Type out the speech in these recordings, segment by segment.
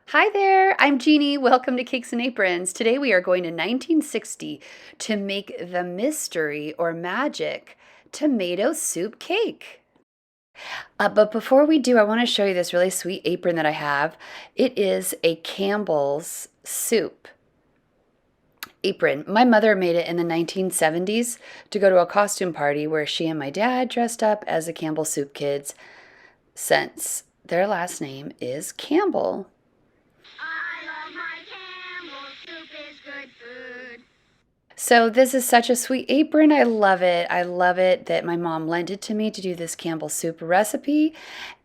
Hi there, I'm Jeannie. Welcome to Cakes and Aprons. Today we are going to 1960 to make the mystery or magic tomato soup cake. But before we do, I want to show you this really sweet apron that I have. It is a Campbell's soup apron. My mother made it in the 1970s to go to a costume party where she and my dad dressed up as the Campbell Soup Kids since their last name is Campbell. I love my Campbell soup is good food. So this is such a sweet apron. I love it. I love it that my mom lent it to me to do this Campbell soup recipe.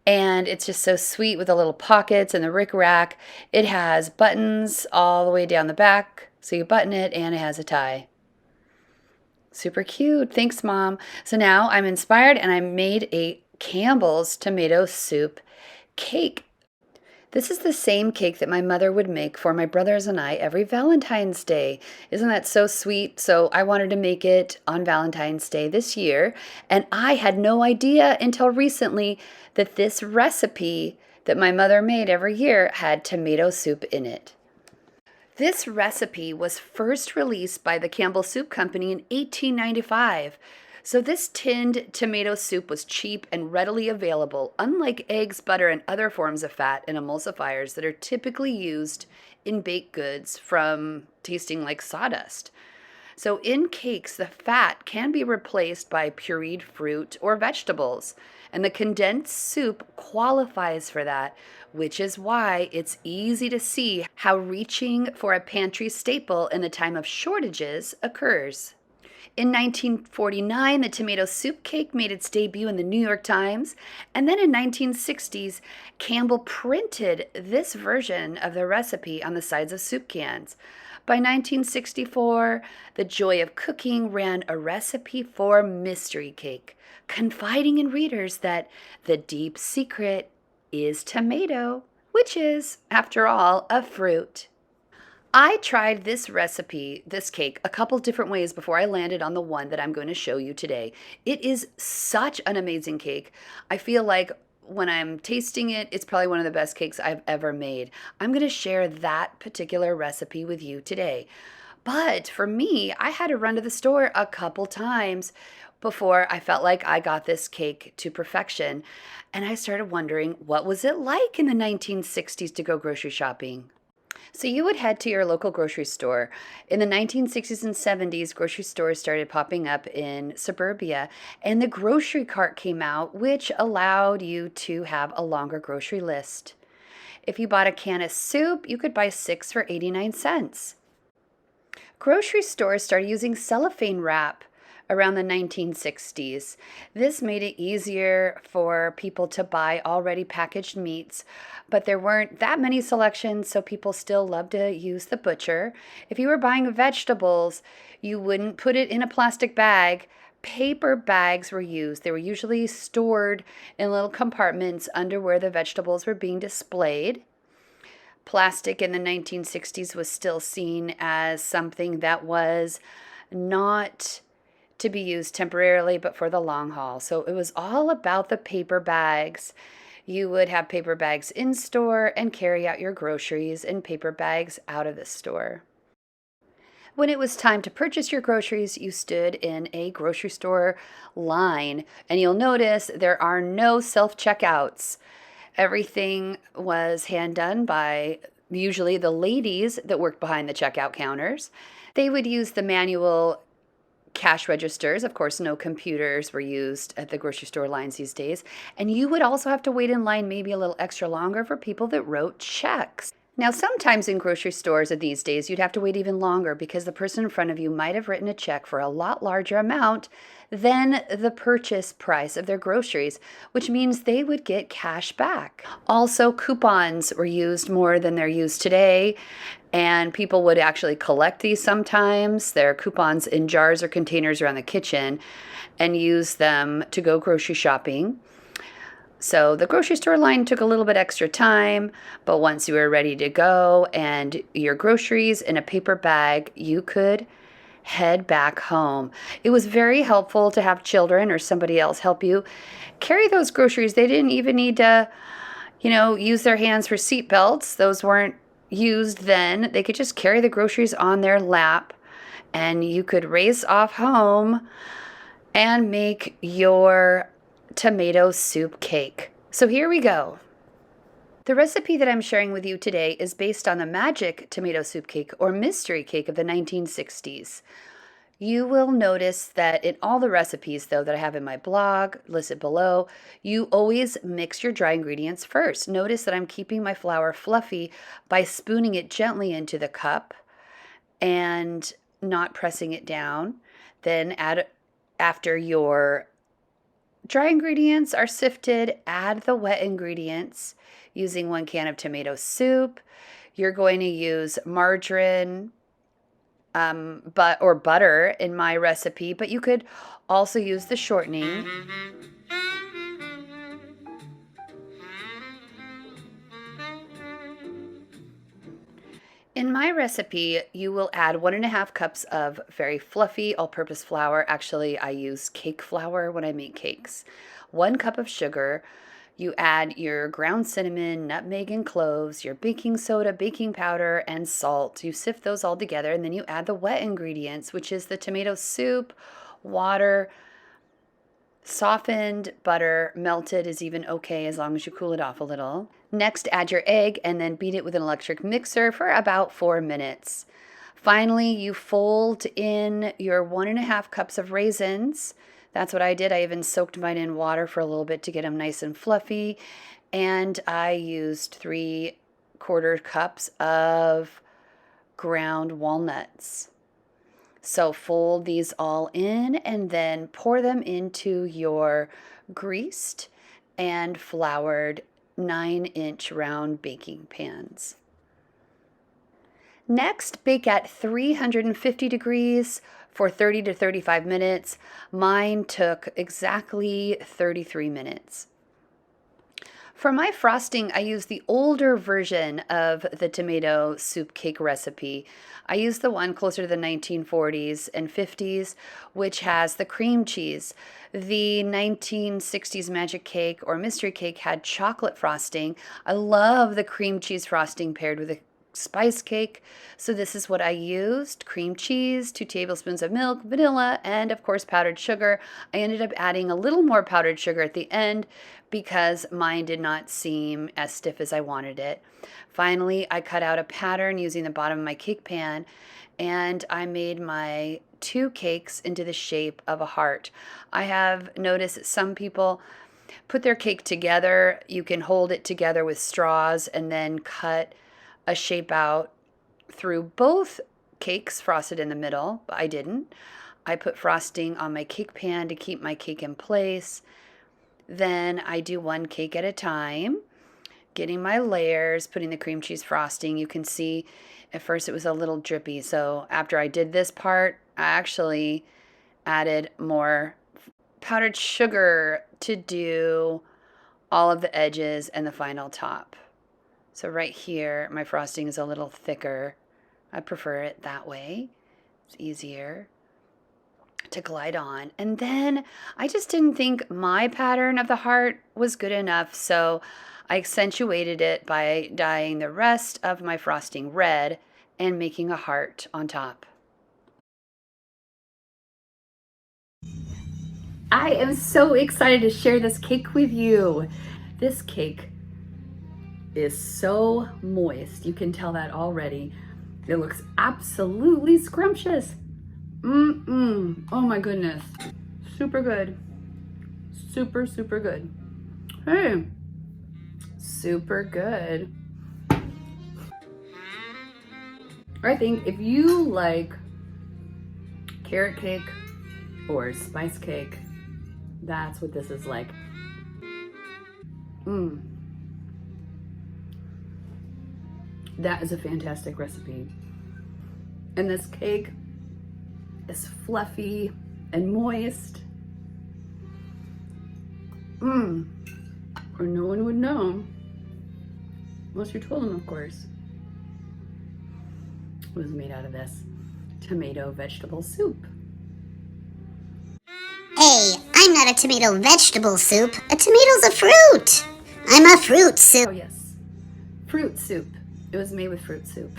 And it's just so sweet with the little pockets and the rick-rack. It has buttons all the way down the back, so you button it, and it has a tie. Super cute. Thanks, Mom. So now I'm inspired, and I made a Campbell's tomato soup cake. This is the same cake that my mother would make for my brothers and I every Valentine's Day. Isn't that so sweet? So I wanted to make it on Valentine's Day this year, and I had no idea until recently that this recipe that my mother made every year had tomato soup in it. This recipe was first released by the Campbell Soup Company in 1895. So this tinned tomato soup was cheap and readily available, unlike eggs, butter, and other forms of fat and emulsifiers that are typically used in baked goods from tasting like sawdust. So in cakes, the fat can be replaced by pureed fruit or vegetables, and the condensed soup qualifies for that, which is why it's easy to see how reaching for a pantry staple in the time of shortages occurs. In 1949, the tomato soup cake made its debut in the New York Times, and then in 1960s, Campbell printed this version of the recipe on the sides of soup cans. By 1964, The Joy of Cooking ran a recipe for mystery cake, confiding in readers that the deep secret is tomato, which is, after all, a fruit. I tried this recipe, this cake, a couple different ways before I landed on the one that I'm going to show you today. It is such an amazing cake. I feel like when I'm tasting it, it's probably one of the best cakes I've ever made. I'm going to share that particular recipe with you today. But for me, I had to run to the store a couple times before I felt like I got this cake to perfection. And I started wondering, what was it like in the 1960s to go grocery shopping? So you would head to your local grocery store. In the 1960s and 70s, grocery stores started popping up in suburbia, and the grocery cart came out, which allowed you to have a longer grocery list. If you bought a can of soup, you could buy 6 for 89 cents. Grocery stores started using cellophane wrap around the 1960s. This made it easier for people to buy already packaged meats, but there weren't that many selections, so people still loved to use the butcher. If you were buying vegetables, you wouldn't put it in a plastic bag. Paper bags were used. They were usually stored in little compartments under where the vegetables were being displayed. Plastic in the 1960s was still seen as something that was not to be used temporarily, but for the long haul. So it was all about the paper bags. You would have paper bags in store and carry out your groceries in paper bags out of the store. When it was time to purchase your groceries, you stood in a grocery store line, and you'll notice there are no self-checkouts. Everything was hand done by usually the ladies that worked behind the checkout counters. They would use the manual cash registers. Of course, no computers were used at the grocery store lines these days. And you would also have to wait in line maybe a little extra longer for people that wrote checks. Now, sometimes in grocery stores of these days, you'd have to wait even longer because the person in front of you might have written a check for a lot larger amount than the purchase price of their groceries, which means they would get cash back. Also, coupons were used more than they're used today, and people would actually collect these sometimes. There are coupons in jars or containers around the kitchen and use them to go grocery shopping. So the grocery store line took a little bit extra time, but once you were ready to go and your groceries in a paper bag, you could head back home. It was very helpful to have children or somebody else help you carry those groceries. They didn't even need to, use their hands for seat belts. Those weren't used then. They could just carry the groceries on their lap, and you could race off home and make your tomato soup cake. So here we go. The recipe that I'm sharing with you today is based on the magic tomato soup cake or mystery cake of the 1960s. You will notice that in all the recipes, though, that I have in my blog listed below, you always mix your dry ingredients first. Notice that I'm keeping my flour fluffy by spooning it gently into the cup and not pressing it down. Then after your dry ingredients are sifted, add the wet ingredients using 1 can of tomato soup. You're going to use margarine, or butter in my recipe, but you could also use the shortening. In my recipe, you will add 1.5 cups of very fluffy all-purpose flour. Actually, I use cake flour when I make cakes. 1 cup of sugar. You add your ground cinnamon, nutmeg, and cloves, your baking soda, baking powder, and salt. You sift those all together, and then you add the wet ingredients, which is the tomato soup, water, softened butter. Melted is even okay as long as you cool it off a little. Next, add your egg and then beat it with an electric mixer for about 4 minutes. Finally, you fold in your 1.5 cups of raisins. That's what I did. I even soaked mine in water for a little bit to get them nice and fluffy. And I used 3/4 cups of ground walnuts. So fold these all in and then pour them into your greased and floured 9-inch round baking pans. Next, bake at 350 degrees for 30 to 35 minutes. Mine took exactly 33 minutes. For my frosting, I used the older version of the tomato soup cake recipe. I used the one closer to the 1940s and 50s, which has the cream cheese. The 1960s magic cake or mystery cake had chocolate frosting. I love the cream cheese frosting paired with a spice cake. So this is what I used: cream cheese, 2 tablespoons of milk, vanilla, and of course powdered sugar. I ended up adding a little more powdered sugar at the end because mine did not seem as stiff as I wanted it. Finally, I cut out a pattern using the bottom of my cake pan, and I made my 2 cakes into the shape of a heart. I have noticed that some people put their cake together. You can hold it together with straws and then cut a shape out through both cakes frosted in the middle, but I didn't. I put frosting on my cake pan to keep my cake in place. Then I do 1 cake at a time, getting my layers, putting the cream cheese frosting. You can see at first it was a little drippy, so after I did this part, I actually added more powdered sugar to do all of the edges and the final top. So right here, my frosting is a little thicker. I prefer it that way. It's easier to glide on. And then I just didn't think my pattern of the heart was good enough, so I accentuated it by dyeing the rest of my frosting red and making a heart on top. I am so excited to share this cake with you. This cake is so moist. You can tell that already. It looks absolutely scrumptious. Oh my goodness. Super good. Super, super good. Hey, super good. I think if you like carrot cake or spice cake, that's what this is like. That is a fantastic recipe. And this cake is fluffy and moist. Or no one would know. Unless you told them, of course. It was made out of this tomato vegetable soup. Hey, I'm not a tomato vegetable soup. A tomato's a fruit. I'm a fruit soup. Oh yes, fruit soup. It was made with fruit soup.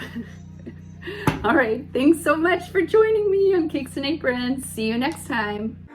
All right, thanks so much for joining me on Cakes and Aprons. See you next time.